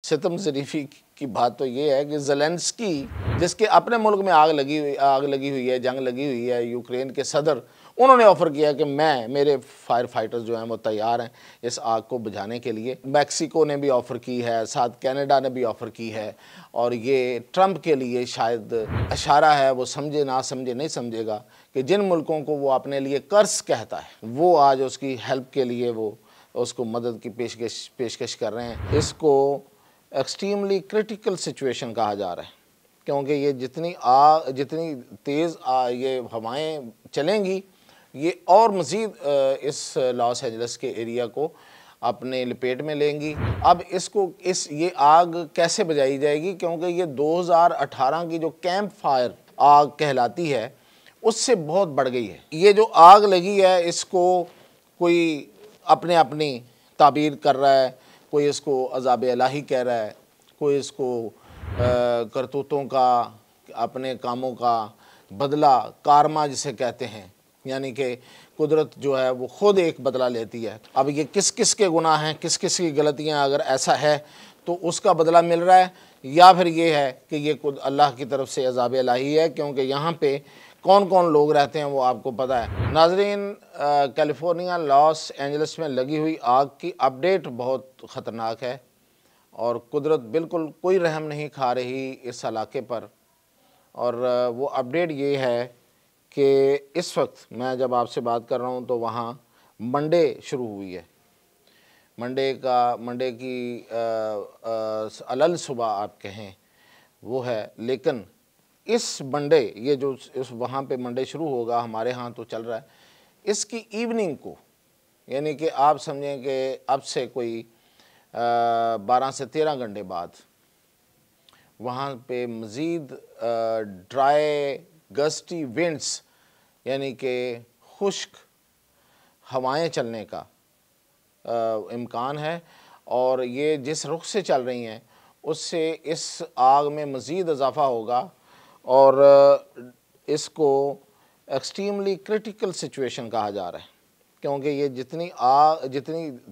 सितम ज़रीफ़ी की बात तो ये है कि ज़ेलेंस्की, जिसके अपने मुल्क में आग लगी हुई है, जंग लगी हुई है, यूक्रेन के सदर, उन्होंने ऑफ़र किया कि मेरे फायर फाइटर्स जो हैं वो तैयार हैं इस आग को बुझाने के लिए। मैक्सिको ने भी ऑफ़र की है, साथ कनाडा ने भी ऑफ़र की है, और ये ट्रंप के लिए शायद इशारा है, वो समझे ना समझे नहीं समझेगा कि जिन मुल्कों को वो अपने लिए कर्ज कहता है वो आज उसकी हेल्प के लिए वो उसको मदद की पेशकश कर रहे हैं। इसको एक्सट्रीमली क्रिटिकल सिचुएशन कहा जा रहा है, क्योंकि ये जितनी तेज़ ये हवाएं चलेंगी, ये और मज़ीद इस लॉस एंजल्स के एरिया को अपने लपेट में लेंगी। अब ये आग कैसे बुझाई जाएगी, क्योंकि ये 2018 की जो कैंप फायर आग कहलाती है उससे बहुत बढ़ गई है। ये जो आग लगी है इसको कोई अपनी ताबीर कर रहा है, कोई इसको अज़ाब इलाही कह रहा है, कोई इसको करतूतों का, अपने कामों का बदला, कारमा जिसे कहते हैं, यानी कि कुदरत जो है वो ख़ुद एक बदला लेती है। अब ये किस किस के गुनाह हैं, किस किस की गलतियां, अगर ऐसा है तो उसका बदला मिल रहा है, या फिर ये है कि ये खुद अल्लाह की तरफ से अज़ाब इलाही है, क्योंकि यहाँ पे कौन कौन लोग रहते हैं वो आपको पता है। नाज़रीन, कैलिफोर्निया लॉस एंजल्स में लगी हुई आग की अपडेट बहुत ख़तरनाक है, और कुदरत बिल्कुल कोई रहम नहीं खा रही इस इलाके पर। और वो अपडेट ये है कि इस वक्त मैं जब आपसे बात कर रहा हूँ तो वहाँ मंडे शुरू हुई है। मंडे की अलल सुबह आप कहें वो है, लेकिन इस मंडे, ये जो इस वहाँ पे मंडे शुरू होगा, हमारे यहाँ तो चल रहा है, इसकी इवनिंग को, यानी कि आप समझें कि अब से कोई 12 से 13 घंटे बाद वहाँ पे मज़ीद ड्राई गस्टी विंड्स, यानी कि खुश्क हवाएं चलने का इम्कान है, और ये जिस रुख से चल रही हैं उससे इस आग में मज़ीद इजाफ़ा होगा, और इसको एक्सट्रीमली क्रिटिकल सिचुएशन कहा जा रहा है, क्योंकि ये जितनी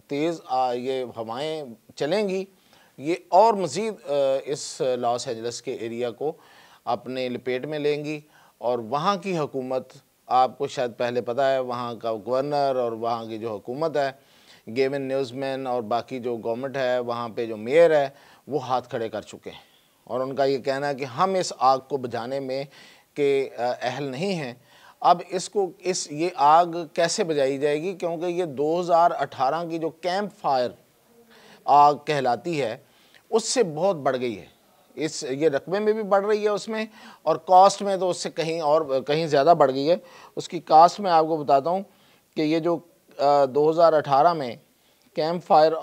तेज़ ये हवाएं चलेंगी, ये और मज़ीद इस लॉस एंजल्स के एरिया को अपने लपेट में लेंगी। और वहाँ की हुकूमत, आपको शायद पहले पता है, वहाँ का गवर्नर और वहाँ की जो हुकूमत है, गेविन न्यूज़मैन और बाकी जो गवर्नमेंट है, वहाँ पे जो मेयर है, वो हाथ खड़े कर चुके हैं, और उनका ये कहना है कि हम इस आग को बुझाने में के अहल नहीं हैं। अब ये आग कैसे बुझाई जाएगी, क्योंकि ये 2018 की जो कैंप फायर आग कहलाती है उससे बहुत बढ़ गई है। ये रकबे में भी बढ़ रही है उसमें, और कॉस्ट में तो उससे कहीं ज़्यादा बढ़ गई है। उसकी कास्ट में आपको बताता हूँ कि ये जो 2018 में कैंप फायर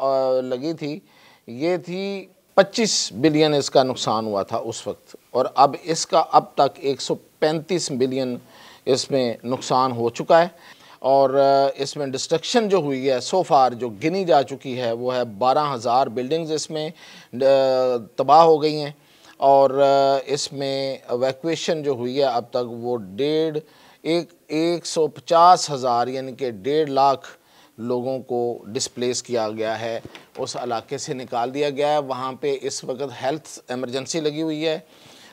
लगी थी, ये थी 25 बिलियन इसका नुकसान हुआ था उस वक्त, और अब इसका अब तक 135 बिलियन इसमें नुकसान हो चुका है। और इसमें डिस्ट्रक्शन जो हुई है सो फार, जो गिनी जा चुकी है, वो है 12,000 बिल्डिंग्स इसमें तबाह हो गई हैं, और इसमें एवैक्यूएशन जो हुई है अब तक वो 150,000 यानी कि 1.5 लाख लोगों को डिस्प्लेस किया गया है, उस इलाके से निकाल दिया गया है। वहाँ पे इस वक्त हेल्थ एमरजेंसी लगी हुई है,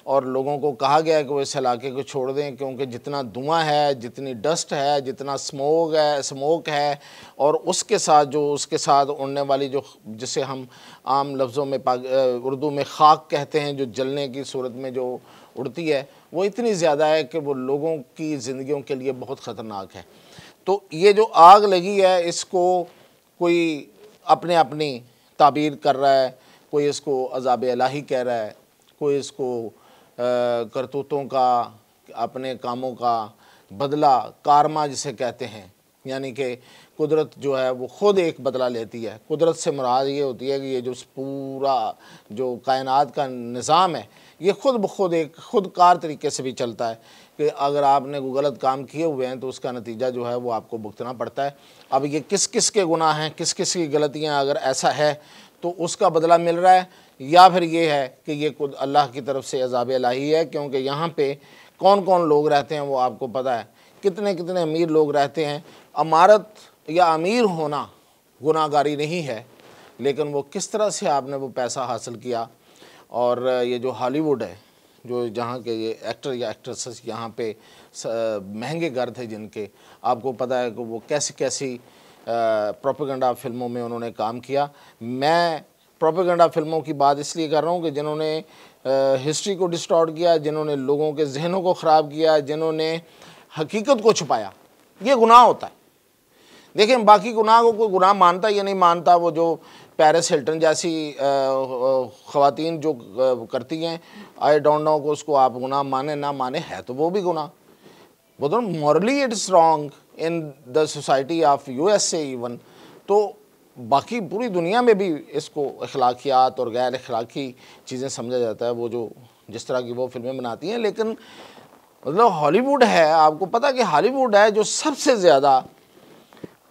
और लोगों को कहा गया है कि वो इस इलाके को छोड़ दें, क्योंकि जितना धुआं है, जितनी डस्ट है, जितना स्मोक है, और उसके साथ उड़ने वाली जिसे हम आम लफ्ज़ों में उर्दू में खाक कहते हैं, जो जलने की सूरत में जो उड़ती है, वो इतनी ज़्यादा है कि वो लोगों की ज़िंदगियों के लिए बहुत ख़तरनाक है। तो ये जो आग लगी है इसको कोई अपनी ताबीर कर रहा है, कोई इसको अज़ाब इलाही कह रहा है, कोई इसको करतूतों का, अपने कामों का बदला, कारमा जिसे कहते हैं, यानी कि कुदरत जो है वो ख़ुद एक बदला लेती है। कुदरत से मुराद ये होती है कि ये जो पूरा जो कायनात का निज़ाम है, ये ख़ुद ब खुद एक ख़ुदकार तरीके से भी चलता है, कि अगर आपने गलत काम किए हुए हैं तो उसका नतीजा जो है वो आपको भुगतना पड़ता है। अब ये किस किस के गुनाह हैं, किस किस की गलतियाँ, अगर ऐसा है तो उसका बदला मिल रहा है, या फिर ये है कि ये खुद अल्लाह की तरफ से अज़ाब इलाही है, क्योंकि यहाँ पे कौन कौन लोग रहते हैं वो आपको पता है, कितने कितने अमीर लोग रहते हैं। अमारत या अमीर होना गुनाहगारी नहीं है, लेकिन वो किस तरह से आपने वो पैसा हासिल किया। और ये जो हॉलीवुड है, जो जहाँ के ये एक्टर या एक्ट्रेसेस यहाँ पे महंगे घर थे जिनके, आपको पता है कि वो कैसी कैसी प्रोपेगेंडा फिल्मों में उन्होंने काम किया। मैं प्रोपेगेंडा फिल्मों की बात इसलिए कर रहा हूँ कि जिन्होंने हिस्ट्री को डिस्टॉर्ट किया, जिन्होंने लोगों के जहनों को ख़राब किया, जिन्होंने हकीकत को छुपाया, ये गुनाह होता है। देखिए, बाकी गुनाह को कोई गुनाह मानता या नहीं मानता, वो जो पेरिस हिल्टन जैसी ख़वातीन जो करती हैं, आई डोंट नो, को उसको आप गुनाह माने ना माने, है तो वो भी गुनाह। वो तो morally it is wrong in the society of USA even. तो बाकी पूरी दुनिया में भी इसको अखलाकियात और गैर अखलाकी चीज़ें समझा जाता है, वो जो जिस तरह की वो फिल्में बनाती हैं। लेकिन मतलब हॉलीवुड है, आपको पता कि हॉलीवुड है जो सबसे ज़्यादा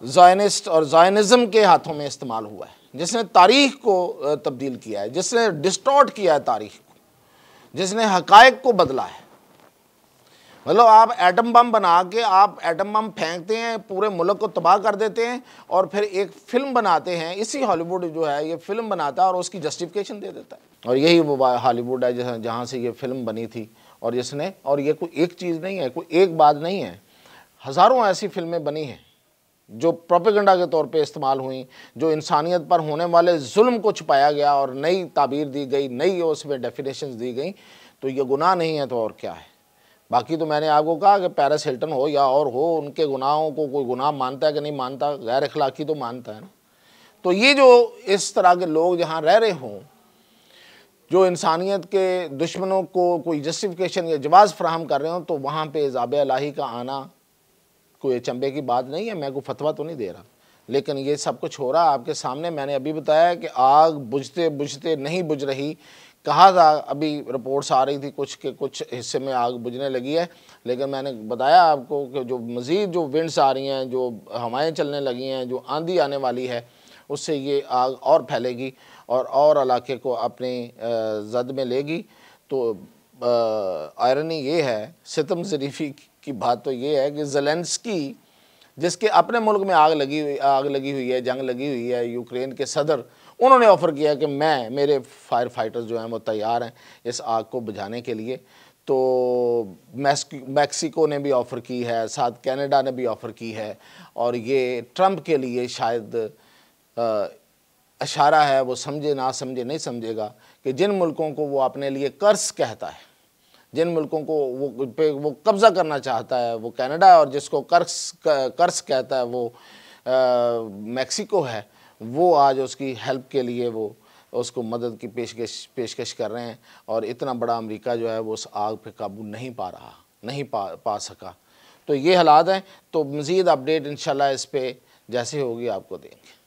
ज़ायनिस्ट और ज़ायनिज़म के हाथों में इस्तेमाल हुआ है, जिसने तारीख़ को तब्दील किया है, जिसने डिस्टॉर्ट किया है तारीख़ को, जिसने हक़ाइक़ को बदला है। मतलब आप एटम बम बना के आप एटम बम फेंकते हैं, पूरे मुल्क को तबाह कर देते हैं, और फिर एक फ़िल्म बनाते हैं। इसी हॉलीवुड जो है ये फ़िल्म बनाता है और उसकी जस्टिफिकेशन दे देता है। और यही वो हॉलीवुड है जहाँ से ये फ़िल्म बनी थी, और जिसने, और ये कोई एक चीज़ नहीं है, कोई एक बात नहीं है, हज़ारों ऐसी फ़िल्में बनी हैं जो प्रोपेगेंडा के तौर पे इस्तेमाल हुई, जो इंसानियत पर होने वाले जुल्म को छुपाया गया और नई ताबीर दी गई, नई उसमें डेफिनेशंस दी गई। तो ये गुनाह नहीं है तो और क्या है। बाकी तो मैंने आपको कहा कि पेरिस हिल्टन हो या और हो, उनके गुनाहों को कोई गुनाह मानता है कि नहीं मानता, गैर अखलाकी तो मानता है ना। तो ये जो इस तरह के लोग जहाँ रह रहे हों, जो इंसानियत के दुश्मनों को कोई जस्टिफिकेशन या जवाज़ फराहम कर रहे हो, तो वहाँ पे ज़ाबे इलाही का आना कोई चंबे की बात नहीं है। मैं कोई फतवा तो नहीं दे रहा, लेकिन ये सब कुछ हो रहा है आपके सामने। मैंने अभी बताया कि आग बुझते बुझते नहीं बुझ रही, कहा था, अभी रिपोर्ट्स आ रही थी कुछ के कुछ हिस्से में आग बुझने लगी है, लेकिन मैंने बताया आपको कि जो मज़ीद जो विंड्स आ रही हैं, जो हवाएं चलने लगी हैं, जो आंधी आने वाली है, उससे ये आग और फैलेगी और इलाके को अपनी जद में लेगी। तो आयरनी ये है, सितम ज़रीफ़ी की बात तो ये है कि ज़ेलेंस्की, जिसके अपने मुल्क में आग लगी हुई है, जंग लगी हुई है, यूक्रेन के सदर, उन्होंने ऑफ़र किया कि मेरे फायर फाइटर्स जो हैं वो तैयार हैं इस आग को बुझाने के लिए। तो मैक्सिको ने भी ऑफ़र की है, साथ कनाडा ने भी ऑफ़र की है, और ये ट्रंप के लिए शायद इशारा है, वो समझे ना समझे नहीं समझेगा, कि जिन मुल्कों को वो अपने लिए कर्ज कहता है, जिन मुल्कों को वो कब्ज़ा करना चाहता है, वो कनाडा, और जिसको कर्ज कहता है वो मैक्सिको है, वो आज उसकी हेल्प के लिए वो उसको मदद की पेशकश कर रहे हैं। और इतना बड़ा अमेरिका जो है वो उस आग पे काबू नहीं पा सका। तो ये हालात हैं। तो मज़ीद अपडेट इंशाल्लाह इस पे जैसे होगी आपको देंगे।